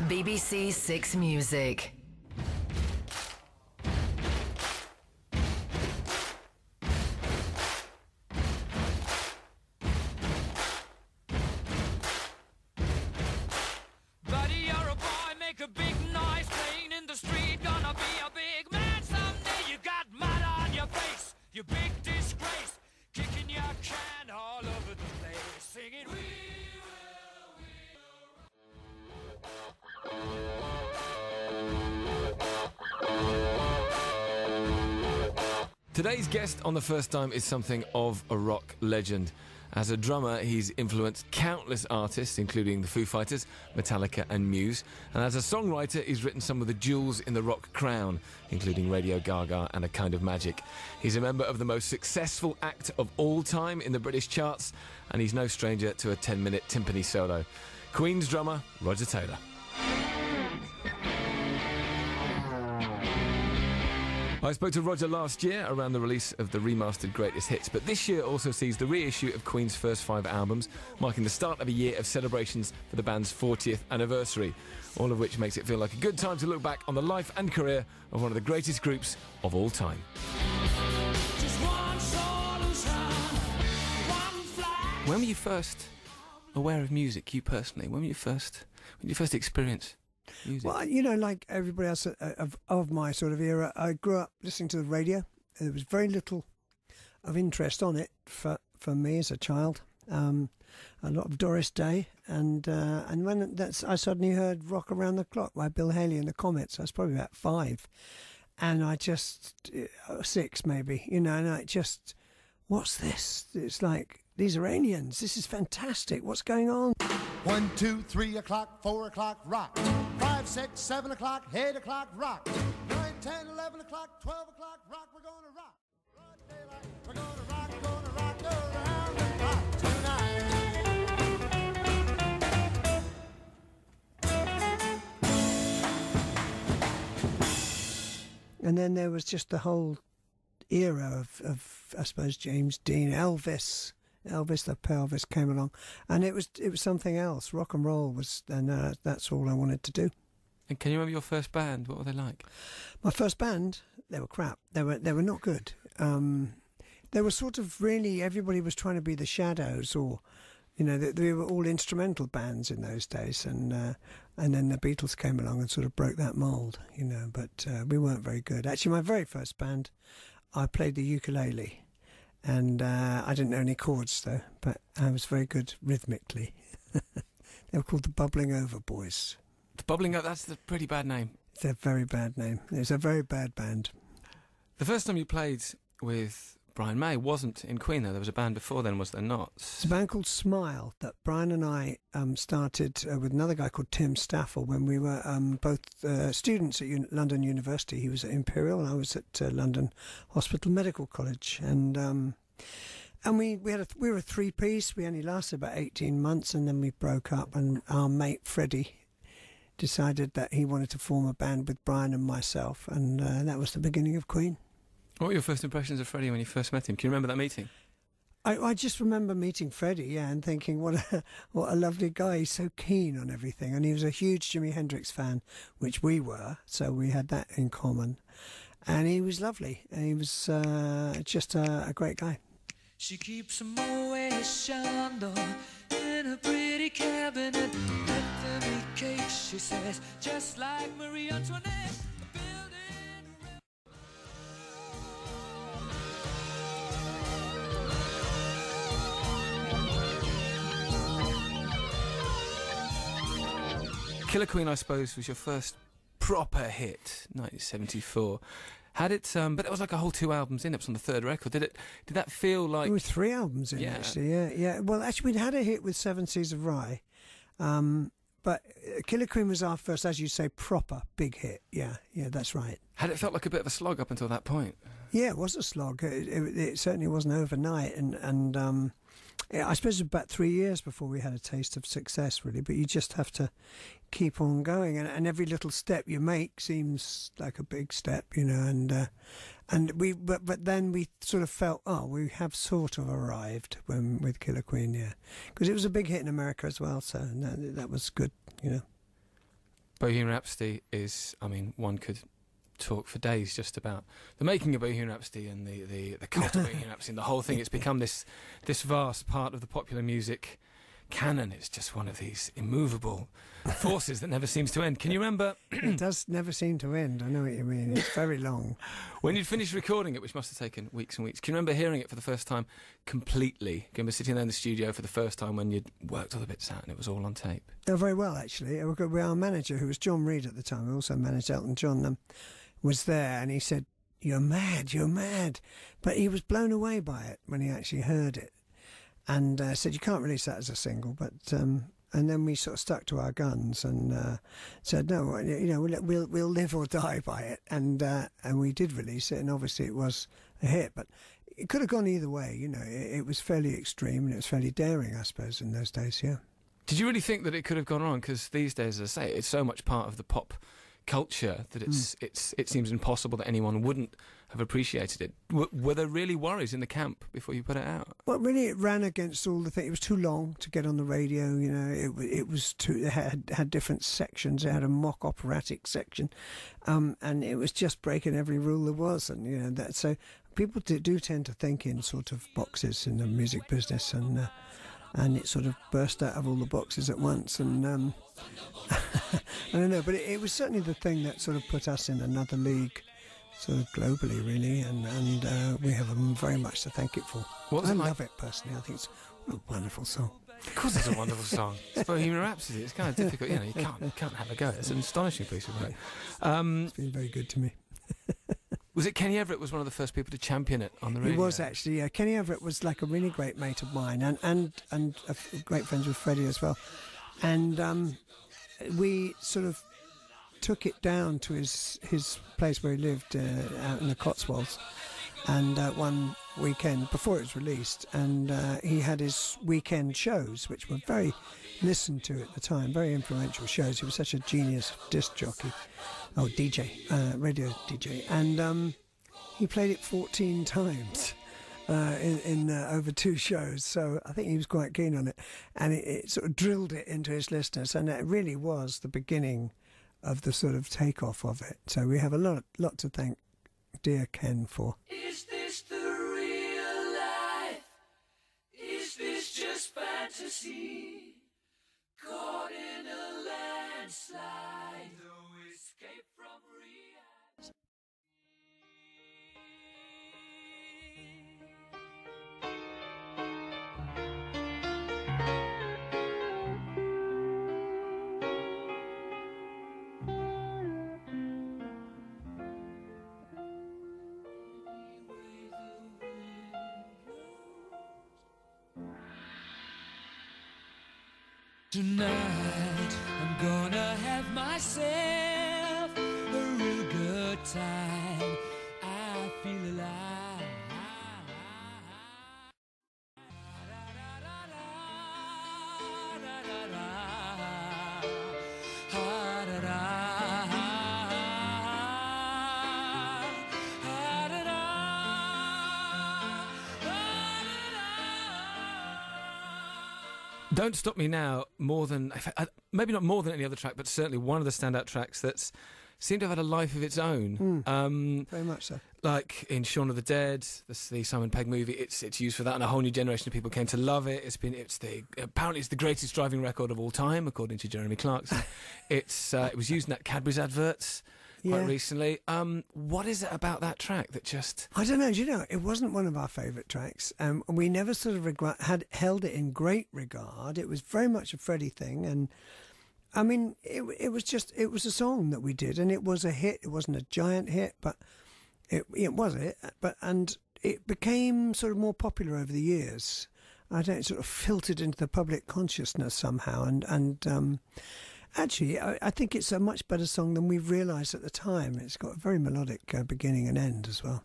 BBC Six Music. Buddy, you're a boy, make a big noise, playing in the street, gonna be a big man someday. You got mud on your face, you big disgrace, kicking your can all over the place, singing, we Today's guest on The First Time is something of a rock legend. As a drummer, he's influenced countless artists, including the Foo Fighters, Metallica and Muse. And as a songwriter, he's written some of the jewels in the rock crown, including Radio Gaga and A Kind of Magic. He's a member of the most successful act of all time in the British charts, and he's no stranger to a 10-minute timpani solo. Queen's drummer, Roger Taylor. I spoke to Roger last year around the release of the remastered Greatest Hits, but this year also sees the reissue of Queen's first 5 albums, marking the start of a year of celebrations for the band's 40th anniversary, all of which makes it feel like a good time to look back on the life and career of one of the greatest groups of all time. When were you first aware of music, you personally? When did you first experience music? Well, you know, like everybody else of my sort of era, I grew up listening to the radio. There was very little of interest on it for me as a child. A lot of Doris Day, and when I suddenly heard "Rock Around the Clock" by Bill Haley and the Comets. I was probably about 5, and I just 6 maybe, you know, and I just, what's this? It's like, these are aliens. This is fantastic. What's going on? 1, 2, 3 o'clock, 4 o'clock, rock. 5, 6, 7 o'clock, 8 o'clock, rock. 9, 10, 11 o'clock, 12 o'clock, rock. We're gonna rock. Broad daylight, we're gonna rock around the clock tonight. And then there was just the whole era of I suppose, James Dean, Elvis the pelvis came along, and it was something else. Rock and roll was, and that's all I wanted to do. And can you remember your first band? What were they like? My first band, they were crap. They were not good. They were sort of, really, everybody was trying to be the Shadows, or, you know, they were all instrumental bands in those days, and then the Beatles came along and sort of broke that mould, you know. But we weren't very good. Actually, my very first band, I played the ukulele. And I didn't know any chords, though, but I was very good rhythmically. They were called the Bubbling Over Boys. The Bubbling Over, that's a pretty bad name. It's a very bad name. It was a very bad band. The first time you played with Brian May wasn't in Queen, though. There was a band before then, was there not? It's a band called Smile that Brian and I started with another guy called Tim Staffel when we were both students at London University. He was at Imperial and I was at London Hospital Medical College. And we were a 3-piece. We only lasted about 18 months, and then we broke up, and our mate Freddie decided that he wanted to form a band with Brian and myself, and that was the beginning of Queen. What were your first impressions of Freddie when you first met him? Can you remember that meeting? I just remember meeting Freddie, yeah, and thinking, what a lovely guy. He's so keen on everything, and he was a huge Jimi Hendrix fan, which we were, so we had that in common. And he was lovely, and he was just a great guy. She keeps a Moet Chandon in a pretty cabinet. Let them eat cake, she says, just like Marie Antoinette. Killer Queen, I suppose, was your first proper hit, 1974. Had it, but it was like a whole 2 albums in. It was on the 3rd record. Did that feel like? There were 3 albums in, actually. Yeah. Well, actually, we'd had a hit with 7 Seas of Rye, but Killer Queen was our first, as you say, proper big hit. Yeah, that's right. Had it felt like a bit of a slog up until that point? Yeah, it was a slog. It certainly wasn't overnight, and I suppose it was about 3 years before we had a taste of success, really. But you just have to keep on going, and every little step you make seems like a big step, you know. But then we sort of felt, we have sort of arrived with Killer Queen, yeah, because it was a big hit in America as well. So that was good, you know. Bohemian Rhapsody is, I mean, one could talk for days just about the making of Bohemian Rhapsody and the cult of Bohemian Rhapsody and the whole thing. It's become this vast part of the popular music canon. It's just one of these immovable forces that never seems to end. Can you remember? It does never seem to end. I know what you mean. It's very long. When you'd finished recording it, which must have taken weeks and weeks, can you remember hearing it for the first time completely? Can you remember sitting there in the studio for the first time when you'd worked all the bits out and it was all on tape? Oh, very well, actually. Our manager, who was John Reid at the time, who also managed Elton John, was there, and he said, you're mad. But he was blown away by it when he actually heard it, and said, you can't release that as a single. But and then we sort of stuck to our guns and said, no, we'll live or die by it, and we did release it, and obviously it was a hit. But it could have gone either way. It was fairly extreme and it was fairly daring, I suppose, in those days. Yeah. Did you really think that it could have gone wrong? Because these days, as I say, it's so much part of the pop culture that it seems impossible that anyone wouldn't have appreciated it. Were there really worries in the camp before you put it out? Well, really, it ran against all the things. It was too long to get on the radio. It was too. It had different sections. It had a mock operatic section, and it was just breaking every rule there was. And that. So people do tend to think in sort of boxes in the music business, and it sort of burst out of all the boxes at once. And I don't know, but it was certainly the thing that sort of put us in another league, sort of globally, really, and we have them very much to thank it for. I love it personally. I think it's a wonderful song. Of course, it's a wonderful song. It's Bohemian Rhapsody. It's kind of difficult, you can't have a go. It's an astonishing piece of work. It's been very good to me. Was it Kenny Everett was one of the first people to champion it on the radio? He was, actually, yeah. Kenny Everett was like a really great mate of mine, and great friends with Freddie as well. And we sort of took it down to his place where he lived out in the Cotswolds, and one weekend before it was released, and he had his weekend shows, which were very listened to at the time, very influential shows. He was such a genius disc jockey, DJ, radio DJ, and he played it 14 times in over 2 shows. So I think he was quite keen on it, and it sort of drilled it into his listeners, and it really was the beginning of the sort of takeoff of it. So we have a lot to thank dear Ken for. Is this the real life? Is this just fantasy? Caught in a landslide, no escape from reality. Tonight I'm gonna have myself a real good time. I feel alive. Don't Stop Me Now, maybe not more than any other track, but certainly one of the standout tracks that's seemed to have had a life of its own. Very much so. Like in Shaun of the Dead, the Simon Pegg movie, it's used for that, and a whole new generation of people came to love it. Apparently it's the greatest driving record of all time, according to Jeremy Clarkson. It was used in that Cadbury's adverts quite recently. What is it about that track that just... I don't know. Do you know, it wasn't one of our favourite tracks. We never sort of had held it in great regard. It was very much a Freddie thing, and I mean, it was a song that we did, and it was a hit. It wasn't a giant hit, but it was a hit. And it became sort of more popular over the years. I don't know, it sort of filtered into the public consciousness somehow, and actually, I think it's a much better song than we realised at the time. It's got a very melodic beginning and end as well.